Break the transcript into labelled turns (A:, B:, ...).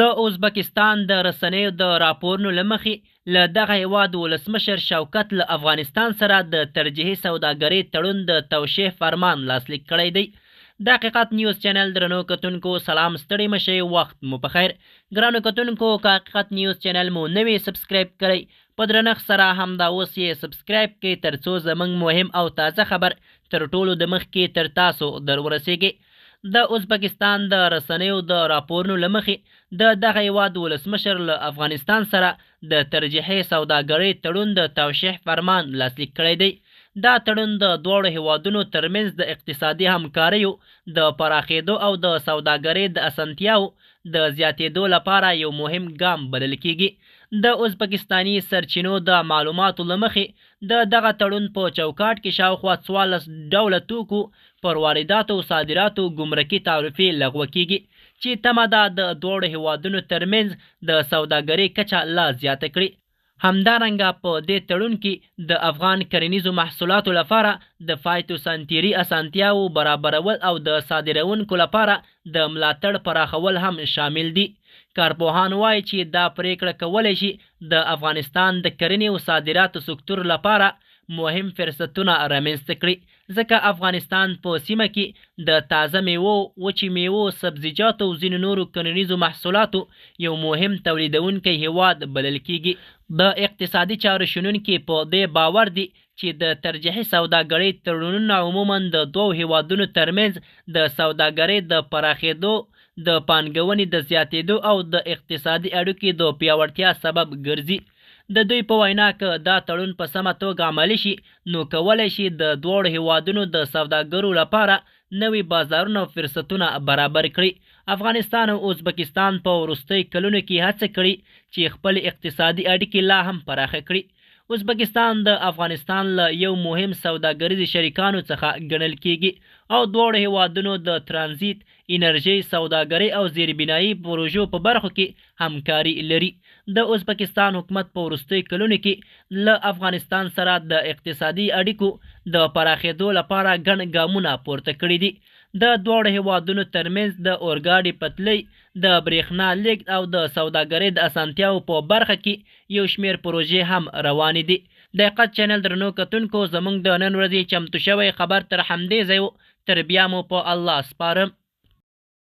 A: د ازبکستان د رسنیو د راپورونو له مخې له دغه هیواد ولسمشر شوکت له افغانستان سره د ترجیحي سوداګرۍ تړون د توشیح فرمان لاسلیک کړی دی. د حقیقت نیوز چینل درنو کتونکو سلام، ستړي مشئ، وخت مو بخیر. ګرانو کتونکو که حقیقت نیوز چینل مو نوی سبسکرایب کړئ په درنښت سره همدا اوس یې سبسکرایب کړئ ترڅو زموږ مهم او تازه خبر تر ټولو د مخکې تر تاسو در ورسیږي. د ازبکستان د رسنیو د راپورونو له مخې د دغه هیواد ولسمشر له افغانستان سره د ترجیحي سوداګرۍ تړون د توشیح فرمان لاسلیک کړی دی. دا تړون د دواړو هیوادونو ترمنځ د اقتصادي همکاریو د پراخېدو او د سوداګرۍ د اسانتیاو د زیاتېدو لپاره یو مهم ګام بلل کیږي. د ازبکستاني سرچینو د معلوماتو له مخې د دغه تړون په چوکاټ کې شاوخوا 14 ډوله توکو پر وارداتو او صادراتو ګمرکي تعرفې لغوه کیږي چې تمه ده د دواړو هیوادونو ترمنځ د سوداګرۍ کچه لا زیاته کړي. همدارنګه په دې تړون کې د افغان کرنیزو محصولاتو لپاره د فایتوسانتري اسانتیاو برابرول او د صادروونکو لپاره د ملاتړ پراخول هم شامل دي. کارپوهان وایي چې دا پریکړه کولی شي د افغانستان د کرنې او صادراتو سکتور لپاره مهم فرصتونه رامنځته کړي، ځکه افغانستان په سیمه کې د تازه میوو، وچې میوو، سبزیجاتو او ځینو نورو کرنیزو محصولاتو یو مهم تولیدونکی هیواد بلل کیږي. د اقتصادي چارو شنونکي په دې باور دي چې د ترجیحي سوداګرۍ تړونونه عموما د دوو هیوادونو ترمنځ د سوداګرۍ د پراخېدو، د پانګونې د زیاتېدو او د اقتصادي اړیکو د پیاوړتیا سبب ګرځي. د دوی په وینا که دا تړون په سمه توګه عملي شي نو کولی شي د دواړو هیوادونو د سوداګرو لپاره نوي بازارونه او فرصتونه برابر کړي. افغانستان او ازبکستان په وروستیو کلونو کې هڅه کړې چې خپل اقتصادي اړیکې لا هم پراخه کړي. ازبکستان د افغانستان له یو مهم سوداګریز شریکانو څخه ګڼل کیږي او دواړو هیوادونو د ترانزیت، انرژۍ، سوداګرۍ او زیربنایي پروژو په برخو کې همکاري لري. د ازبکستان حکومت په وروستیو کلونو کې له افغانستان سره د اقتصادي اړیکو د پراخېدو لپاره ګڼ ګامونه پورته کړي دي. د دواړو هیوادونو ترمنځ د اورګاډي پټلۍ، د برېښنا لیږد او د سوداګرۍ د اسانتیاو په برخه کې یو شمېر پروژې هم روانې دي. د حقیقت چینل درنو کتونکو زموږ د نن ورځې چمتو شوی خبر تر همدې ځای و. تر بیا مو په الله سپارم.